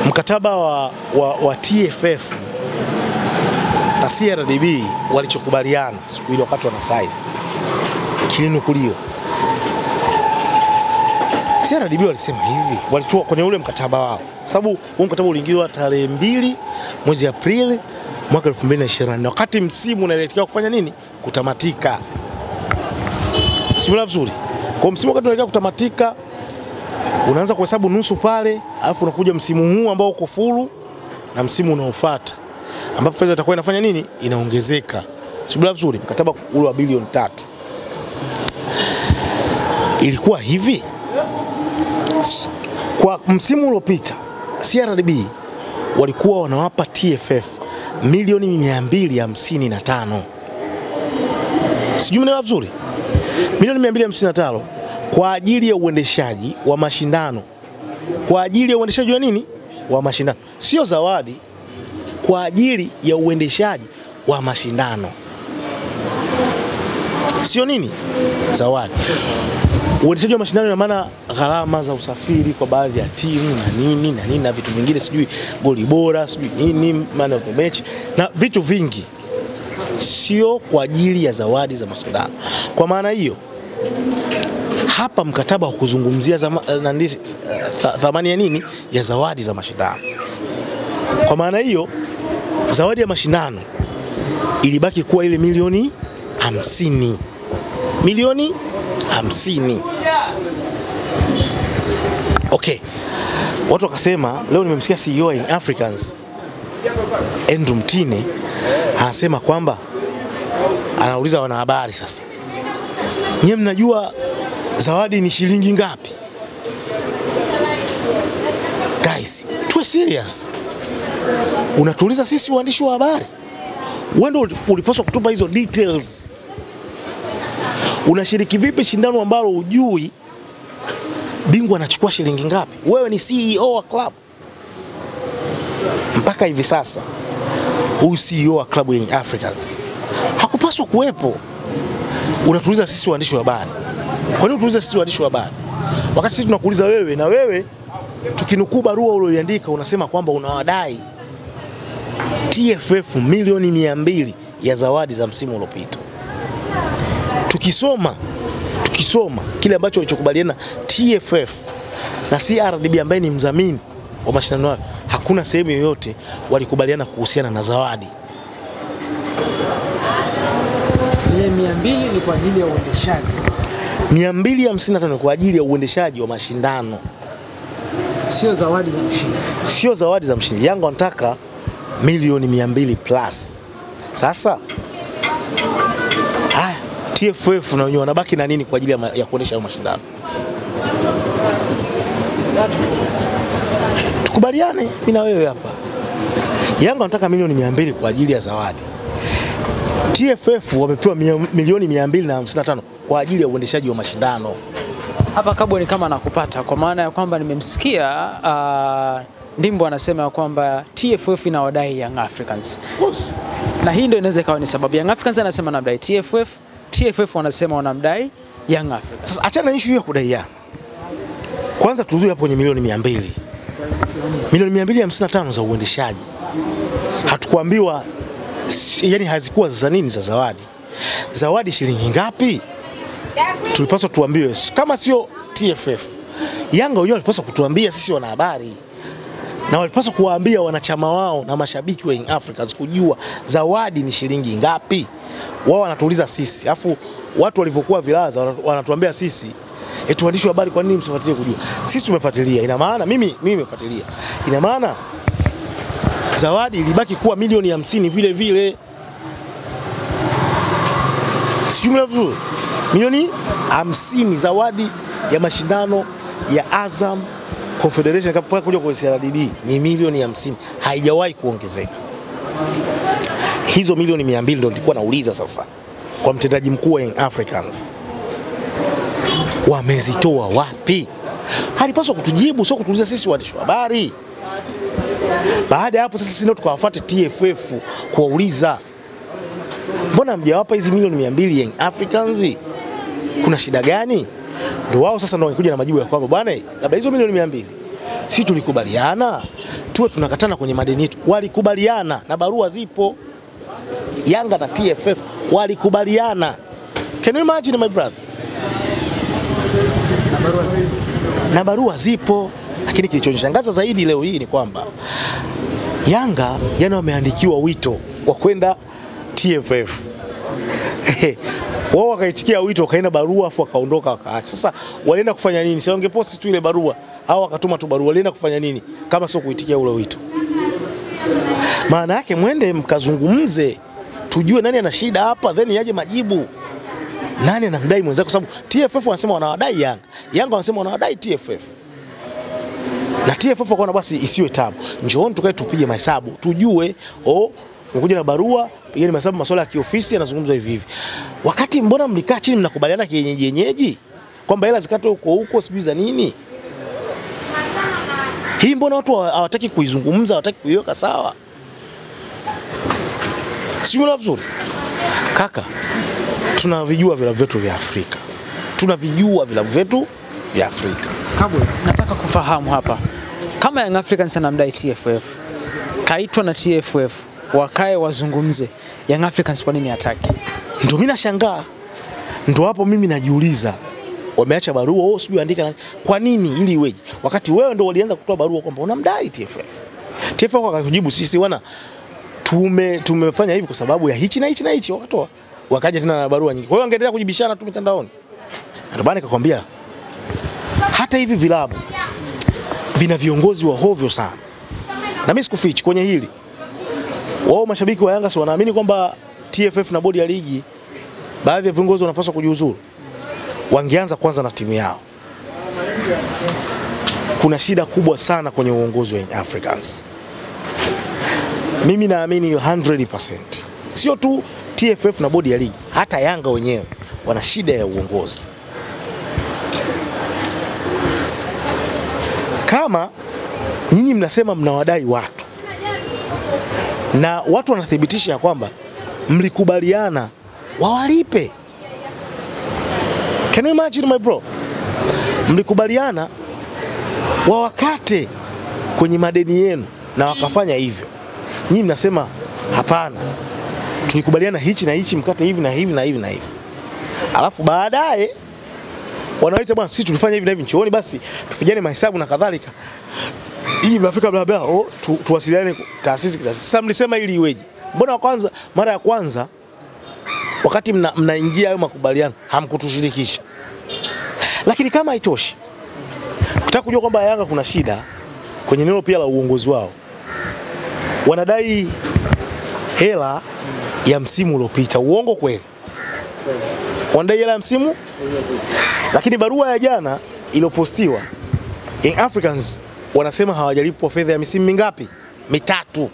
Mkataba wa TFF na CRDB walichokubaliana siku ile wakati wanasaini kilinukuliwa. CRDB walisema hivi, walitoa kwenye ule mkataba wao, sababu huo mkataba uliingiwa tarehe 2 mwezi Aprili mwaka 2024 wakati msimu unaelekea kufanya nini? Kutamatika. Sio vizuri. Kwa msimu wakati unaelekea kutamatika, unaanza kuhesabu nusu pale, alafu unakuja msimu huu ambao uko fulu na msimu unaofuata ambapo fedha itakuwa inafanya nini? Inaongezeka. Sio vizuri. Mkataba ule wa bilioni 3 ilikuwa hivi. Kwa msimu uliopita CRDB walikuwa wanawapa TFF milioni 255. Sijui mnaelewa vizuri. Milioni 255 kwa ajili ya uendeshaji wa mashindano. Kwa ajili ya uendeshaji wa nini? Wa mashindano. Sio zawadi, kwa ajili ya uendeshaji wa mashindano. Sio nini? Zawadi. Uendeshaji wa mashindano ina maana gharama za usafiri kwa baadhi ya timu na nini na vitu vingine, sijui goli bora, sijui nini, man of the match na vitu vingi. Sio kwa ajili ya zawadi za mashindano. Kwa maana hiyo hapa mkataba wa kuzungumzia thamani ya nini? Ya zawadi za mashindano. Kwa maana hiyo zawadi ya mashindano ilibaki kuwa ile milioni 50. Milioni 50. Okay. Watu wakasema, leo nimemsikia CEO in Africans Andrew Mtine anasema kwamba anauliza wanahabari sasa, nyie mnajua zawadi ni shilingi ngapi? Guys, tuwe serious. Unatuuliza sisi waandishi wa habari? Wewe ndio ulipaswa kutupa hizo details. Unashiriki vipi shindano ambalo hujui bingwa anachukua shilingi ngapi? Wewe ni CEO wa club. Mpaka hivi sasa huyu CEO wa club Young Africans hakupaswa kuwepo. Unatuuliza sisi waandishi wa habari. Kwa nini unatuuliza sisi waandishi wa habari? Wakati sisi tunakuuliza wewe, na wewe tukinukuu barua ulioiandika unasema kwamba unawadai TFF milioni 200 ya zawadi za msimu uliopita. Tukisoma kile ambacho walichokubaliana TFF na CRDB ambaye ni mdhamini wa mashindano hayo, hakuna sehemu yoyote walikubaliana kuhusiana na zawadi. Ile 200 ni kwa ajili ya uendeshaji. 255 kwa ajili ya uendeshaji wa mashindano. Sio zawadi za mshindi. Sio zawadi za mshindi. Yanga wanataka milioni 200 plus. Sasa TFF na wenyewe wanabaki na nini kwa ajili ya kuendesha mashindano? Tukubaliane mimi na wewe hapa. Yanga wanataka milioni 200 kwa ajili ya zawadi. TFF wamepewa milioni 255 kwa ajili ya uendeshaji wa mashindano. Hapa Kabwe ni kama nakupata, kwa maana ya kwamba nimemsikia Ndimbo anasema kwamba TFF inawadai Young Africans. Of course. Na hii ndio inaweza kawa ni sababu. Young Africans anasema anamdai TFF wanasema wanamdai Young Africans. Sasa achana issue ya kudaiana. Kwanza tuzuri hapo kwenye milioni 200. Milioni 255 za uendeshaji. Hatukuambiwa, yani hazikuwa za nini za zawadi. Zawadi shilingi ngapi? Tulipaswa tuambiwe. Kama sio TFF, Yanga wenyewe walipaswa kutuambia sisi wanahabari. Na walipaswa kuwaambia wanachama wao na mashabiki wa Young Africans kujua zawadi ni shilingi ngapi. Wao wanatuuliza sisi, afu watu walivyokuwa vilaza wanatuambia sisi, eti waandishi wa habari kwa nini msifuatilie kujua? Sisi tumefuatilia. Ina maana mimi nimefuatilia. Ina maana zawadi ilibaki kuwa milioni 50 vile vile. Sijui vizuri. Milioni 50 zawadi ya mashindano ya Azam Confederation Cup kuja kwa CRDB ni milioni 50, haijawahi kuongezeka. Hizo milioni 200 ndio nilikuwa nauliza sasa kwa mtendaji mkuu wa Young Africans, wamezitoa wapi? Halipaswa kutujibu, sio kutuuliza sisi waandishi wa habari. Baada ya hapo sasa sisi ndio tukawafuate TFF kuwauliza, mbona mjawapa hizi milioni 200 Young Africans? Kuna shida gani? Ndio wao sasa ndio wanakuja na majibu ya kwamba bwana, labda hizo milioni 200 sisi tulikubaliana tuwe tunakatana kwenye madeni yetu. Walikubaliana na barua zipo. Yanga na TFF walikubaliana. Can you imagine my brother? Na barua zipo. Lakini kilichonishangaza zaidi leo hii ni kwamba Yanga jana wameandikiwa wito wa kwenda TFF. Wao wakaitikia wito, wakaenda barua afu wakaondoka wakaacha. Sasa walienda kufanya nini? Si wangeposti tu ile barua au wakatuma tu barua, walienda kufanya nini kama sio kuitikia ule wito? Maana yake mwende mkazungumze, tujue nani ana shida hapa, then yaje majibu. Nani anamdai mwenzake? Kwa sababu TFF wanasema wanawadai Yanga, Yanga wanasema wanawadai TFF. Na TFF wakaona basi isiwe tabu, njooni tukae tupige mahesabu, tujue mkuja na barua, pigeni mahesabu, masuala ya kiofisi yanazungumzwa hivi hivi. Wakati mbona mlikaa chini mnakubaliana kienyeji kwamba hela zikatwe huko sijui za nini? Hii mbona watu hawataki kuizungumza, hawataki kuiweka sawa? Sio vizuri. Kaka, tunavijua vilabu vyetu vya Afrika. Tunavijua vilabu vyetu vya Afrika. Kabwe, nataka kufahamu hapa. Kama Young Africans anamdai TFF, kaitwa na TFF, wakae wazungumze. Young Africans kwa nini hataki? Ndio mimi nashangaa. Ndio hapo mimi najiuliza. Wameacha barua, sijui andika nani. Kwa nini ili iweje? Wakati wewe ndio walianza kutoa barua kwamba unamdai TFF. TFF wakakujibu sisi wana tumefanya hivi kwa sababu ya hichi na hichi na hichi, wakatoa. Wakaja tena na barua nyingi. Kwa hiyo angeendelea kujibishana tu mitandaoni. Ndio maana nikakwambia hata hivi vilabu vina viongozi wa hovyo sana. Na mimi sikufichi kwenye hili. Wao mashabiki wa Yanga si wanaamini kwamba TFF na bodi ya ligi baadhi ya viongozi wanapaswa kujiuzuru. Wangeanza kwanza na timu yao. Kuna shida kubwa sana kwenye uongozi wa Young Africans. Mimi naamini 100%. Sio tu TFF na bodi ya ligi, hata Yanga wenyewe wana shida ya uongozi. Kama nyinyi mnasema mnawadai watu na watu wanathibitisha kwamba mlikubaliana wawalipe. Can you imagine my bro? Mlikubaliana wawakate kwenye madeni yenu na wakafanya hivyo. Nyinyi mnasema hapana, tulikubaliana hichi na hichi, mkate hivi na hivi na hivi na hivi. Alafu baadaye wanaita bwana sisi tulifanya hivi na hivi, nchooni basi tupigane mahesabu na kadhalika. Hii mnafika bla bla, tuwasiliane taasisi. Sasa mlisema ili iweje? Mbona kwanza mara ya kwanza wakati mnaingia hayo makubaliano hamkutushirikisha? Lakini kama haitoshi, ukitaka kujua kwamba Yanga kuna shida kwenye neno pia la uongozi wao, wanadai hela ya msimu uliopita. Uongo kweli? Wanadai hela ya msimu? Lakini barua ya jana iliyopostiwa, Young Africans wanasema hawajalipwa fedha ya misimu mingapi? 3.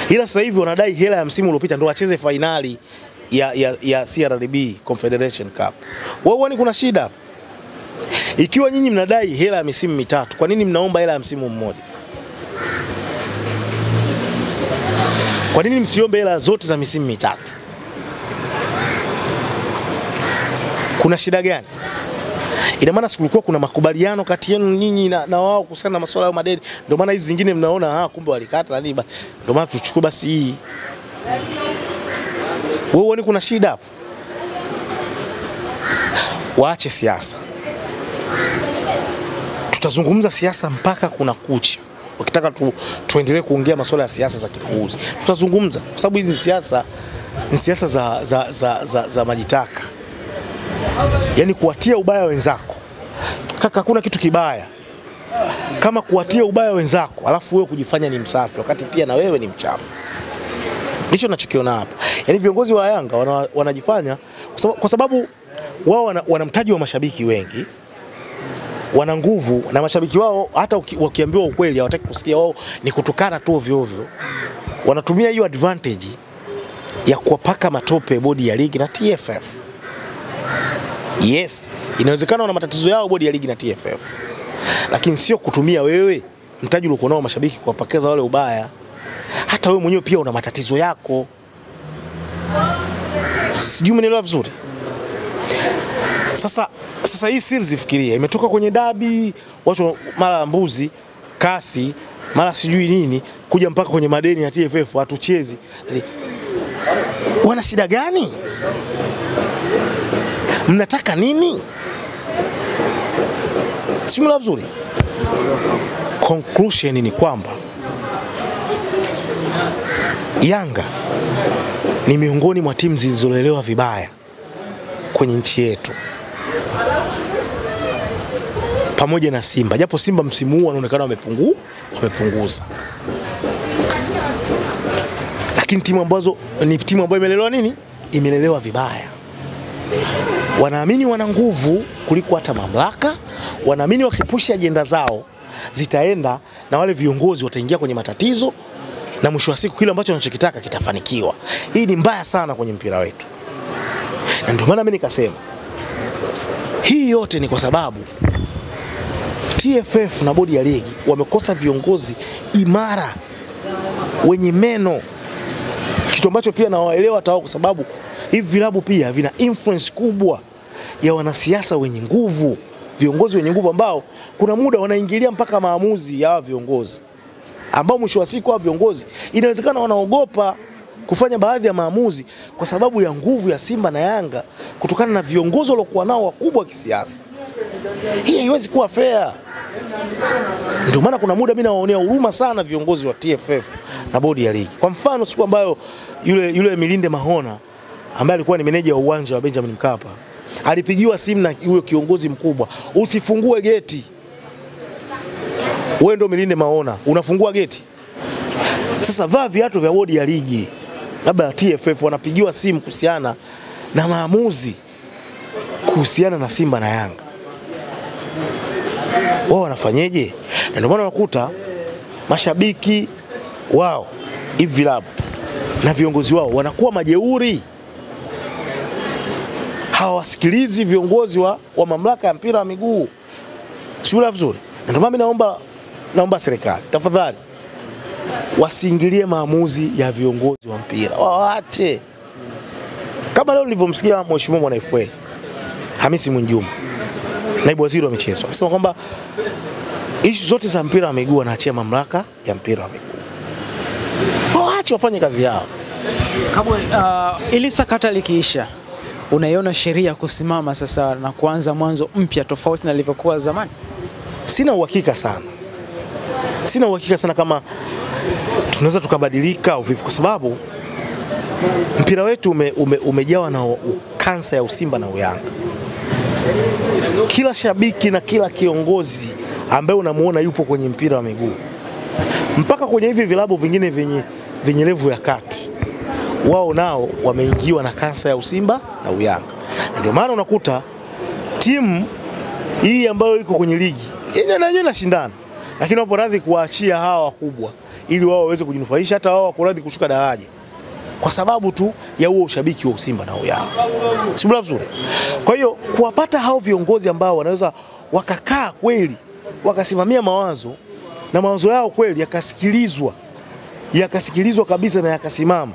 Ila sasa hivi wanadai hela ya msimu uliopita ndio wacheze finali ya CRDB Confederation Cup. Wao wani kuna shida? Ikiwa nyinyi mnadai hela ya misimu 3, kwa nini mnaomba hela ya msimu mmoja? Kwa nini msiombe hela zote za misimu 3? Kuna shida gani? Ina maana kulikuwa kuna makubaliano kati yenu nyinyi na wao kuhusiana na masuala ya madeni. Ndio maana hizi zingine mnaona kumbe walikata nini basi. Ndio maana tuchukue basi hii. Wewe uone kuna shida hapo? Waache siasa. Tutazungumza siasa mpaka kuna kucha. Ukitaka tuendelee kuongea masuala ya siasa za kipuuzi, tutazungumza kwa sababu hizi siasa ni siasa za majitaka. Yaani kuwatia ubaya wenzako. Kaka, kuna kitu kibaya kama kuwatia ubaya wenzako alafu wewe kujifanya ni msafi wakati pia na wewe ni mchafu. Ndicho ninachokiona hapa. Yaani viongozi wa Yanga wanajifanya kwa sababu wao wana mtaji wa mashabiki wengi, wana nguvu, na mashabiki wao hata wakiambiwa ukweli hawataki kusikia. Wao ni kutukana tu ovyo ovyo. Wanatumia hiyo advantage ya kuwapaka matope bodi ya ligi na TFF. Yes, inawezekana wana matatizo yao bodi ya ligi na TFF. Lakini sio kutumia wewe mtaji uliokuwa nao mashabiki kuwapakeza wale ubaya. Hata wewe mwenyewe pia una matatizo yako. Sijui umenielewa vizuri. Sasa hii series ifikirie imetoka kwenye dabi, watu mara mbuzi kasi, mara sijui nini, kuja mpaka kwenye madeni ya TFF hatuchezi. Wana shida gani? Mnataka nini? Simula vizuri. Conclusion ni kwamba Yanga ni miongoni mwa timu zilizolelewa vibaya kwenye nchi yetu, pamoja na Simba, japo Simba msimu huu wanaonekana wamepunguza, lakini timu ambazo ni timu ambayo imelelewa nini? Imelelewa vibaya. Wanaamini wana nguvu kuliko hata mamlaka, wanaamini wakipusha ajenda zao zitaenda na wale viongozi wataingia kwenye matatizo, na mwisho wa siku kile ambacho wanachokitaka kitafanikiwa. Hii ni mbaya sana kwenye mpira wetu, na ndio maana mimi nikasema hii yote ni kwa sababu TFF na bodi ya ligi wamekosa viongozi imara wenye meno, kitu ambacho pia nawaelewa hata wao, kwa sababu hivi vilabu pia vina influence kubwa ya wanasiasa wenye nguvu, viongozi wenye nguvu ambao kuna muda wanaingilia mpaka maamuzi ya viongozi, ambao mwisho wa siku hao viongozi inawezekana wanaogopa kufanya baadhi ya maamuzi kwa sababu ya nguvu ya Simba na Yanga, kutokana na viongozi waliokuwa nao wakubwa kisiasa. Hii haiwezi kuwa fair. Ndio maana kuna muda mimi nawaonea huruma sana viongozi wa TFF na bodi ya ligi. Kwa mfano siku ambayo yule Milinde Mahona ambaye alikuwa ni meneja wa uwanja wa Benjamin Mkapa alipigiwa simu na yule kiongozi mkubwa, usifungue geti. Wewe ndio Milinde Mahona, unafungua geti? Sasa vaa viatu vya bodi ya ligi, labda TFF wanapigiwa simu kuhusiana na maamuzi kuhusiana na Simba na Yanga, wao wanafanyeje? Na ndio maana unakuta mashabiki wao hivi vilabu na viongozi wao wanakuwa majeuri, hawasikilizi viongozi wa mamlaka ya mpira wa miguu. Sio vizuri. Na ndio maana naomba serikali tafadhali wasiingilie maamuzi ya viongozi wa mpira, waache. Kama leo nilivyomsikia Mheshimiwa Mwana FA Hamisi Mwinjuma, naibu waziri wa michezo, akisema kwamba issue zote za mpira wa miguu anaachia mamlaka ya mpira wa miguu, waache wafanye kazi yao. Kama ili sakata likiisha, unaiona sheria kusimama sasa na kuanza mwanzo mpya tofauti na ilivyokuwa zamani? Sina uhakika sana kama tunaweza tukabadilika au vipi, kwa sababu mpira wetu umejawa na kansa ya usimba na uyanga. Kila shabiki na kila kiongozi ambaye unamuona yupo kwenye mpira wa miguu, mpaka kwenye hivi vilabu vingine vyenye level ya kati, wao nao wameingiwa na kansa ya usimba na uyanga. Ndio maana unakuta timu hii ambayo iko kwenye ligi inashindana, lakini wapo radhi kuachia hawa wakubwa ili wao waweze kujinufaisha, hata wao wako radhi kushuka daraja kwa sababu tu ya huo ushabiki wa usimba na uyanga. Sio vizuri. Kwa hiyo kuwapata hao viongozi ambao wanaweza wakakaa kweli wakasimamia mawazo na mawazo yao kweli yakasikilizwa kabisa na yakasimama,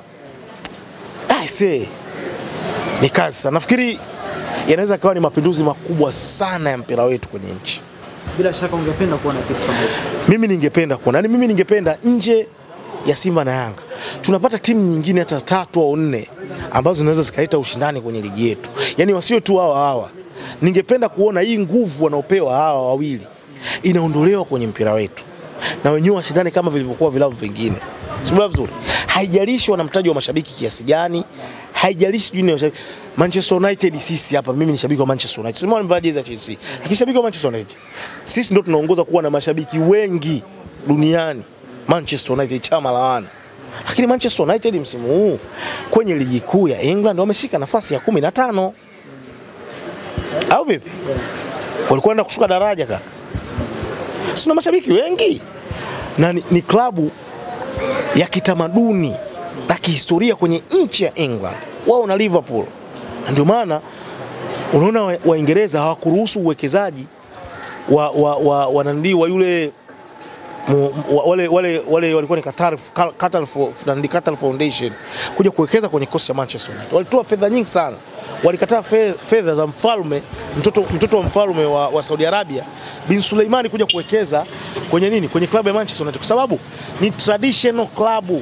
ni kazi sana. Nafikiri yanaweza kawa ni mapinduzi makubwa sana ya mpira wetu kwenye nchi. Bila shaka ungependa kuona kitu kama hicho? Mimi ningependa nje ya Simba na Yanga tunapata timu nyingine hata 3 au 4 ambazo zinaweza zikaleta ushindani kwenye ligi yetu. Yaani wasio tu hawa. Ningependa kuona hii nguvu wanaopewa hawa wawili inaondolewa kwenye mpira wetu, na wenyewe washindane kama vilivyokuwa vilabu vingine. Sio vizuri. Haijalishi wana mtaji wa mashabiki kiasi gani, haijalishi juu ni mashabiki. Manchester United, sisi hapa, mimi ni shabiki wa Manchester United. Sio mvaa jezi ya Chelsea, lakini shabiki wa Manchester United. Sisi ndio tunaongoza kuwa na mashabiki wengi duniani. Manchester United chama la wana. Lakini Manchester United msimu huu kwenye ligi kuu ya England wameshika nafasi ya 15. Au vipi? Walikuwa wanaenda kushuka daraja kaka. Sina mashabiki wengi. Na ni klabu ya kitamaduni na kihistoria kwenye nchi ya England. Wao na Liverpool. Na ndio maana unaona Waingereza hawakuruhusu uwekezaji wa yule wale walikuwa ni Qatar Foundation kuja kuwekeza kwenye kosi cha Manchester United. Walitoa fedha nyingi sana. Walikataa fedha za mfalme, mtoto wa mfalme wa Saudi Arabia bin Suleiman kuja kuwekeza kwenye nini? Kwenye klabu ya Manchester United, kwa sababu ni traditional club.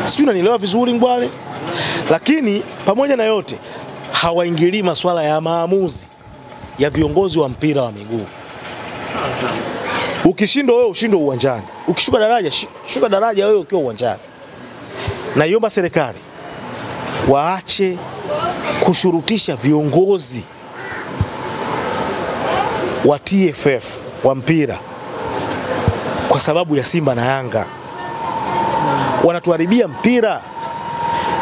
Sijui unanielewa vizuri ngwale. Lakini pamoja na yote hawaingilii masuala ya maamuzi ya viongozi wa mpira wa miguu. Ukishindwa wewe ushindwe uwanjani. Ukishuka daraja, shuka daraja wewe ukiwa uwanjani. Na iomba serikali waache kushurutisha viongozi wa TFF wa mpira kwa sababu ya Simba na Yanga. Wanatuharibia mpira.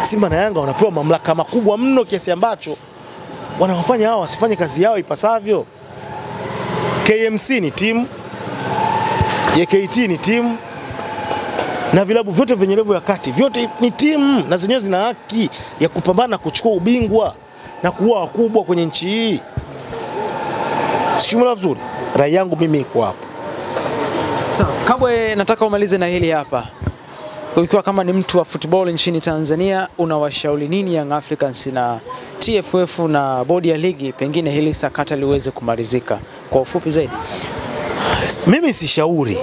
Simba na Yanga wanapewa mamlaka makubwa mno kiasi ambacho wanawafanya hao wasifanye kazi yao ipasavyo. KMC ni timu, JKT ni timu, na vilabu vyote vyenye level ya kati vyote ni timu, na zenyewe zina haki ya kupambana kuchukua ubingwa na kuwa wakubwa kwenye nchi hii. Sijumla vizuri. Rai yangu mimi iko hapo. Sawa, Kabwe, nataka umalize na hili hapa. Ukiwa kama ni mtu wa football nchini Tanzania, unawashauri nini Young Africans na TFF na bodi ya ligi pengine hili sakata liweze kumalizika kwa ufupi zaidi? Mimi si shauri,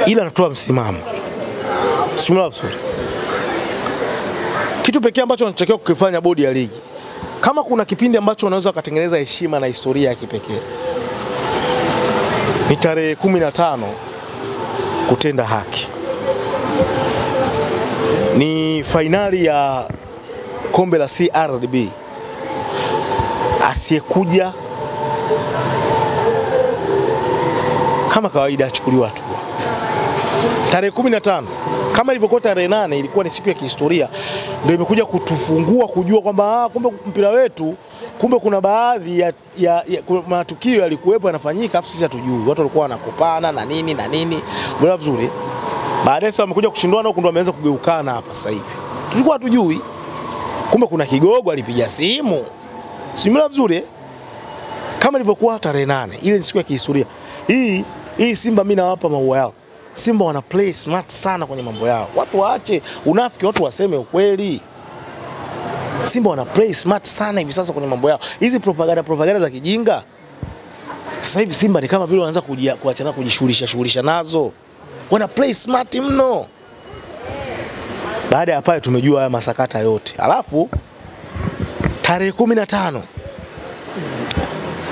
ila natoa msimamo. Sijumla vizuri. Kitu pekee ambacho wanatakiwa kukifanya bodi ya ligi, kama kuna kipindi ambacho wanaweza kutengeneza heshima na historia ya kipekee, ni tarehe 15 kutenda haki. Ni fainali ya kombe la CRDB. Asiyekuja kama kawaida achukuliwa hatua. Tarehe 15 kama ilivyokuwa tarehe 8 ilikuwa ni siku ya kihistoria, ndio imekuja kutufungua kujua kwamba kumbe mpira wetu, kumbe kuna baadhi ya matukio yalikuwepo yanafanyika afu sisi hatujui. Watu walikuwa wanakopana na nini. Bora vizuri. Baadaye sasa wamekuja kushindana huko, ndio wameanza kugeukana hapa sasa hivi. Tulikuwa hatujui. Kumbe kuna kigogo alipiga simu. Simula vizuri. Kama ilivyokuwa tarehe 8, ile ni siku ya kihistoria. Hii Simba mimi nawapa maua yao. Simba wana play smart sana kwenye mambo yao. Watu waache unafiki, watu waseme ukweli. Simba wana play smart sana hivi sasa kwenye mambo yao. Hizi propaganda za kijinga, sasa hivi Simba ni kama vile wanaanza kuachana kujishughulisha nazo. Wana play smart mno. Baada ya pale tumejua haya masakata yote. Alafu tarehe 15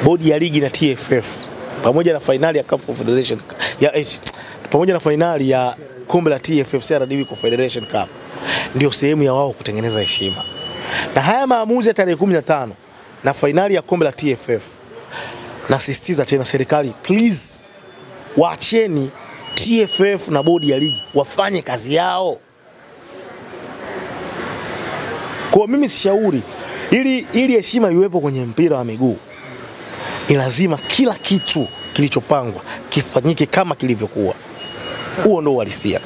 bodi ya ligi na TFF pamoja na finali ya CAF Confederation pamoja na finali ya kombe la TFF CRDB Confederation Cup ndio sehemu ya wao kutengeneza heshima. Na haya maamuzi ya tarehe 15 na finali ya kombe la TFF, nasisitiza tena serikali, please waacheni TFF na bodi ya ligi wafanye kazi yao. Kwa mimi sishauri, ili heshima iwepo kwenye mpira wa miguu, ni lazima kila kitu kilichopangwa kifanyike kama kilivyokuwa. Huo ndio uhalisia.